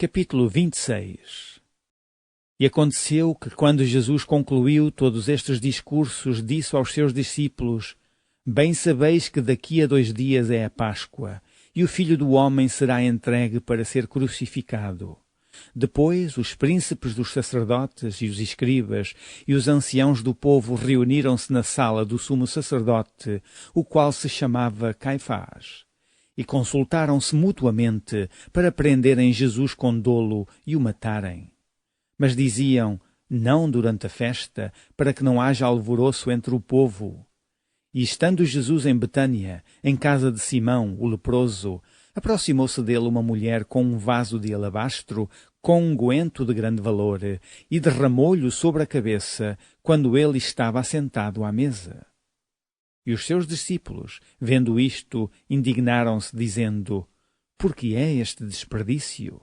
Capítulo 26. E aconteceu que, quando Jesus concluiu todos estes discursos, disse aos seus discípulos: Bem sabeis que daqui a 2 dias é a Páscoa, e o Filho do Homem será entregue para ser crucificado. Depois os príncipes dos sacerdotes e os escribas e os anciãos do povo reuniram-se na sala do sumo sacerdote, o qual se chamava Caifás. E consultaram-se mutuamente para prenderem Jesus com dolo e o matarem. Mas diziam: não durante a festa, para que não haja alvoroço entre o povo. E estando Jesus em Betânia, em casa de Simão, o leproso, aproximou-se dele uma mulher com um vaso de alabastro, com unguento de grande valor, e derramou-lhe sobre a cabeça, quando ele estava assentado à mesa. E os seus discípulos, vendo isto, indignaram-se, dizendo: Por que é este desperdício?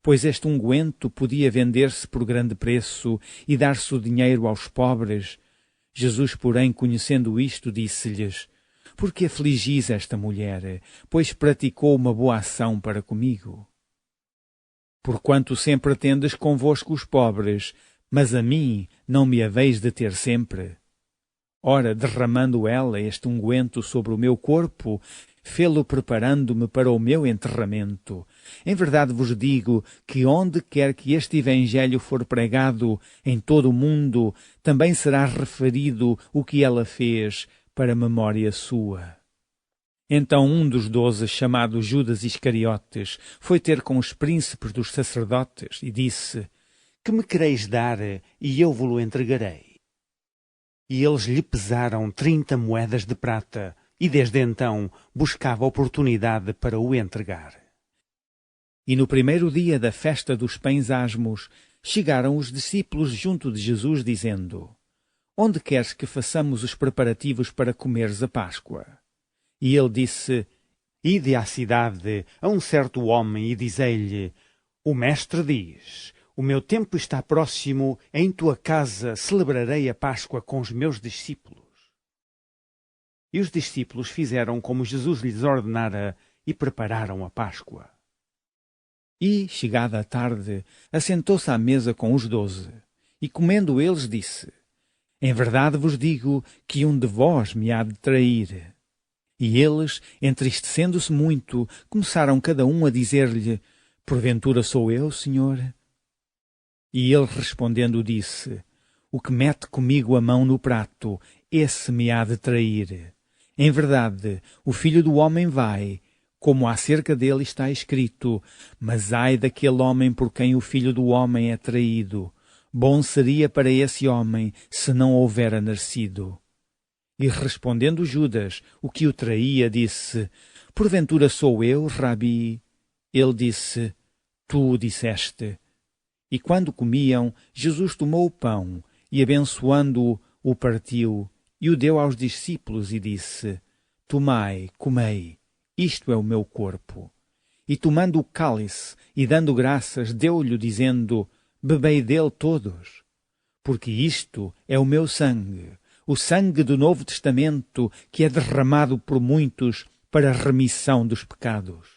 Pois este unguento podia vender-se por grande preço e dar-se o dinheiro aos pobres. Jesus, porém, conhecendo isto, disse-lhes: Por que afligis esta mulher? Pois praticou uma boa ação para comigo. Porquanto sempre tendes convosco os pobres, mas a mim não me haveis de ter sempre. Ora, derramando ela este unguento sobre o meu corpo, fê-lo preparando-me para o meu enterramento. Em verdade vos digo que onde quer que este Evangelho for pregado em todo o mundo, também será referido o que ela fez para memória sua. Então um dos 12, chamado Judas Iscariotes, foi ter com os príncipes dos sacerdotes e disse: Que me quereis dar, e eu vos-lo entregarei? E eles lhe pesaram 30 moedas de prata, e desde então buscava oportunidade para o entregar. E no primeiro dia da festa dos pães asmos, chegaram os discípulos junto de Jesus, dizendo: Onde queres que façamos os preparativos para comeres a Páscoa? E ele disse: Ide à cidade a um certo homem e dizei-lhe: O mestre diz: O meu tempo está próximo, em tua casa celebrarei a Páscoa com os meus discípulos. E os discípulos fizeram como Jesus lhes ordenara e prepararam a Páscoa. E, chegada a tarde, assentou-se à mesa com os 12, e comendo eles disse: Em verdade vos digo que um de vós me há de trair. E eles, entristecendo-se muito, começaram cada um a dizer-lhe: Porventura sou eu, Senhor? E ele respondendo disse: O que mete comigo a mão no prato, esse me há de trair. Em verdade, o Filho do Homem vai, como acerca dele está escrito, mas ai daquele homem por quem o Filho do Homem é traído. Bom seria para esse homem se não houvera nascido. E respondendo Judas, o que o traía, disse: Porventura sou eu, Rabi? Ele disse: Tu o disseste. E quando comiam, Jesus tomou o pão, e abençoando-o, o partiu, e o deu aos discípulos, e disse: Tomai, comei, isto é o meu corpo. E tomando o cálice, e dando graças, deu-lhe, dizendo: Bebei dele todos, porque isto é o meu sangue, o sangue do Novo Testamento, que é derramado por muitos para a remissão dos pecados.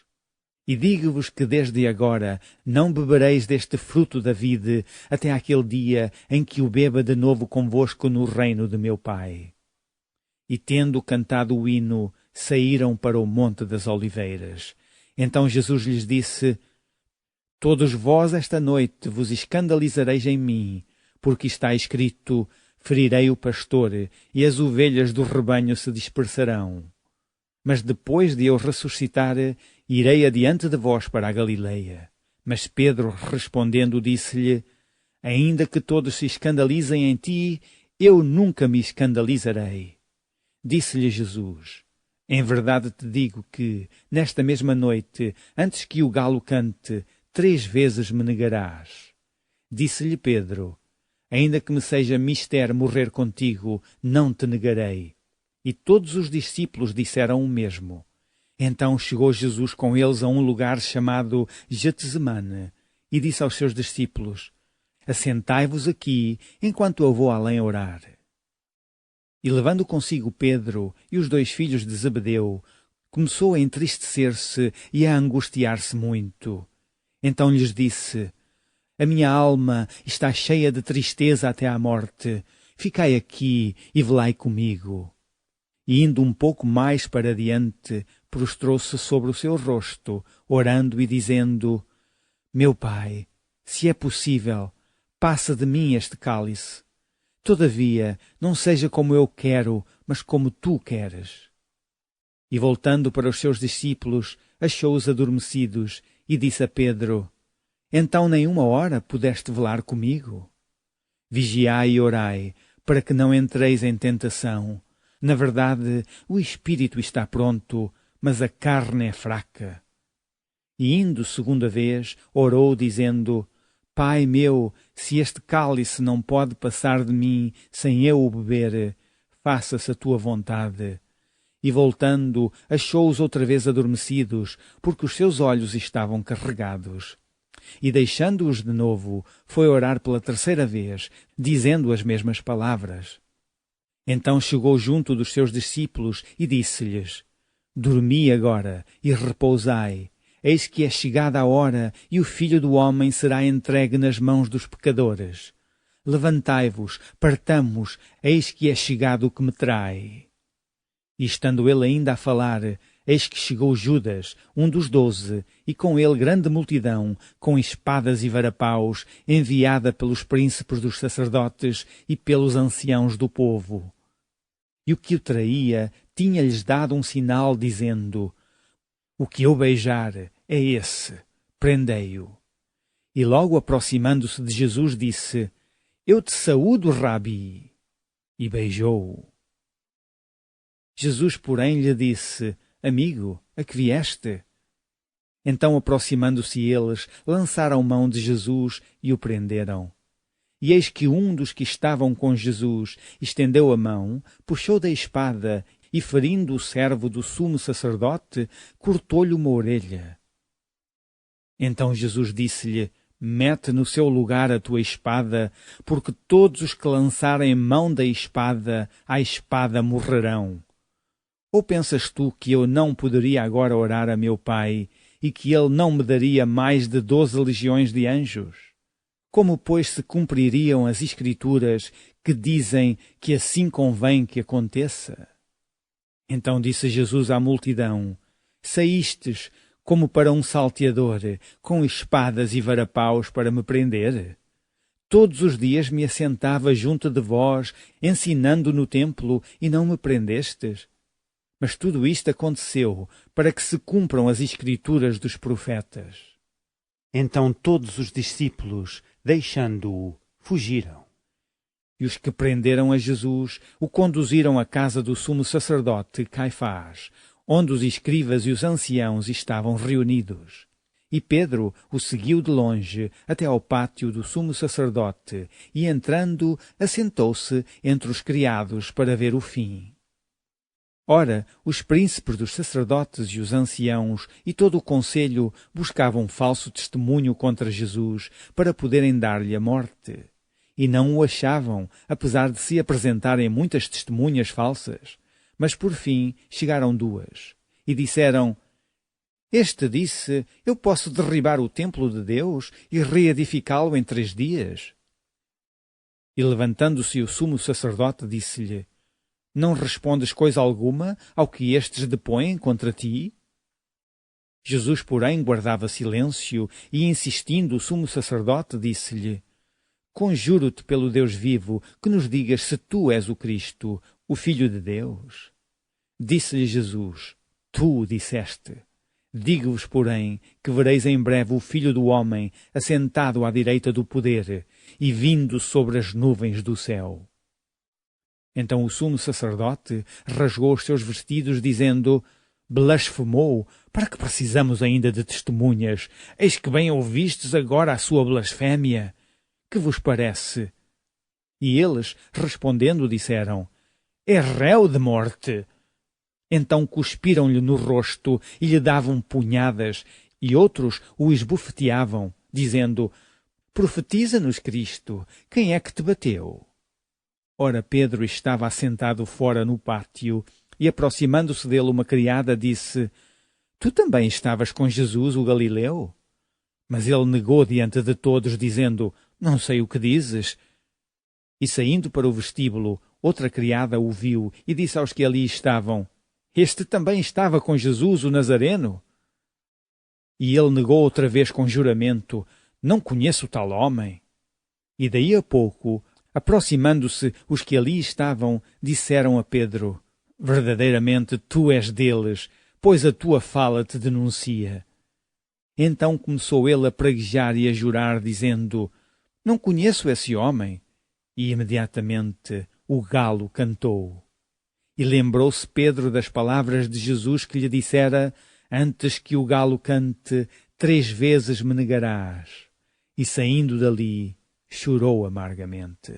E digo-vos que desde agora não bebereis deste fruto da vide até aquele dia em que o beba de novo convosco no reino de meu Pai. E tendo cantado o hino, saíram para o Monte das Oliveiras. Então Jesus lhes disse: Todos vós esta noite vos escandalizareis em mim, porque está escrito: Ferirei o pastor, e as ovelhas do rebanho se dispersarão. Mas depois de eu ressuscitar, irei adiante de vós para a Galileia. Mas Pedro, respondendo, disse-lhe: Ainda que todos se escandalizem em ti, eu nunca me escandalizarei. Disse-lhe Jesus: Em verdade te digo que, nesta mesma noite, antes que o galo cante, 3 vezes me negarás. Disse-lhe Pedro: Ainda que me seja mister morrer contigo, não te negarei. E todos os discípulos disseram o mesmo. Então chegou Jesus com eles a um lugar chamado Getsemane, e disse aos seus discípulos: Assentai-vos aqui, enquanto eu vou além orar. E levando consigo Pedro e os 2 filhos de Zebedeu, começou a entristecer-se e a angustiar-se muito. Então lhes disse: A minha alma está cheia de tristeza até à morte. Ficai aqui e velai comigo. E indo um pouco mais para diante, prostrou-se sobre o seu rosto, orando e dizendo: Meu Pai, se é possível, passa de mim este cálice. Todavia, não seja como eu quero, mas como tu queres. E voltando para os seus discípulos, achou-os adormecidos e disse a Pedro: Então nem uma hora pudeste velar comigo? Vigiai e orai, para que não entreis em tentação. Na verdade, o espírito está pronto, mas a carne é fraca. E indo segunda vez, orou, dizendo: Pai meu, se este cálice não pode passar de mim sem eu o beber, faça-se a tua vontade. E voltando, achou-os outra vez adormecidos, porque os seus olhos estavam carregados. E deixando-os de novo, foi orar pela terceira vez, dizendo as mesmas palavras. Então chegou junto dos seus discípulos e disse-lhes: Dormi agora e repousai. Eis que é chegada a hora e o Filho do Homem será entregue nas mãos dos pecadores. Levantai-vos, partamos, eis que é chegado o que me trai. E estando ele ainda a falar, eis que chegou Judas, um dos 12, e com ele grande multidão, com espadas e varapaus, enviada pelos príncipes dos sacerdotes e pelos anciãos do povo. E o que o traía tinha-lhes dado um sinal, dizendo: O que eu beijar é esse, prendei-o. E logo aproximando-se de Jesus disse: Eu te saúdo, Rabi. E beijou-o. Jesus, porém, lhe disse: Amigo, a que vieste? Então, aproximando-se eles, lançaram mão de Jesus e o prenderam. E eis que um dos que estavam com Jesus estendeu a mão, puxou da espada e, ferindo o servo do sumo sacerdote, cortou-lhe uma orelha. Então Jesus disse-lhe: Mete no seu lugar a tua espada, porque todos os que lançarem mão da espada, à espada morrerão. Ou pensas tu que eu não poderia agora orar a meu Pai, e que ele não me daria mais de 12 legiões de anjos? Como, pois, se cumpririam as Escrituras que dizem que assim convém que aconteça? Então disse Jesus à multidão: Saístes como para um salteador, com espadas e varapaus para me prender? Todos os dias me assentava junto de vós, ensinando no templo, e não me prendestes? Mas tudo isto aconteceu para que se cumpram as Escrituras dos profetas. Então todos os discípulos, deixando-o, fugiram. E os que prenderam a Jesus o conduziram à casa do sumo sacerdote Caifás, onde os escribas e os anciãos estavam reunidos. E Pedro o seguiu de longe até ao pátio do sumo sacerdote, e entrando, assentou-se entre os criados para ver o fim. Ora, os príncipes dos sacerdotes e os anciãos e todo o conselho buscavam falso testemunho contra Jesus para poderem dar-lhe a morte. E não o achavam, apesar de se apresentarem muitas testemunhas falsas. Mas por fim chegaram 2, e disseram: Este disse: Eu posso derribar o templo de Deus e reedificá-lo em 3 dias. E levantando-se o sumo sacerdote, disse-lhe: Não respondes coisa alguma ao que estes depõem contra ti? Jesus, porém, guardava silêncio, e insistindo o sumo sacerdote, disse-lhe: Conjuro-te pelo Deus vivo, que nos digas se tu és o Cristo, o Filho de Deus. Disse-lhe Jesus: Tu o disseste. Digo-vos, porém, que vereis em breve o Filho do Homem assentado à direita do poder e vindo sobre as nuvens do céu. Então o sumo sacerdote rasgou os seus vestidos, dizendo: Blasfemou, para que precisamos ainda de testemunhas? Eis que bem ouvistes agora a sua blasfémia. Que vos parece? E eles, respondendo, disseram: É réu de morte. Então cuspiram-lhe no rosto e lhe davam punhadas, e outros o esbofeteavam, dizendo: Profetiza-nos, Cristo, quem é que te bateu? Ora, Pedro estava assentado fora no pátio, e aproximando-se dele uma criada disse: Tu também estavas com Jesus, o Galileu? Mas ele negou diante de todos, dizendo: Não sei o que dizes. E saindo para o vestíbulo, outra criada o viu e disse aos que ali estavam: Este também estava com Jesus, o Nazareno. E ele negou outra vez com juramento: Não conheço tal homem. E daí a pouco, aproximando-se os que ali estavam, disseram a Pedro: Verdadeiramente tu és deles, pois a tua fala te denuncia. Então começou ele a praguejar e a jurar, dizendo: Não conheço esse homem. E imediatamente o galo cantou. E lembrou-se Pedro das palavras de Jesus que lhe dissera: Antes que o galo cante, 3 vezes me negarás. E saindo dali, chorou amargamente.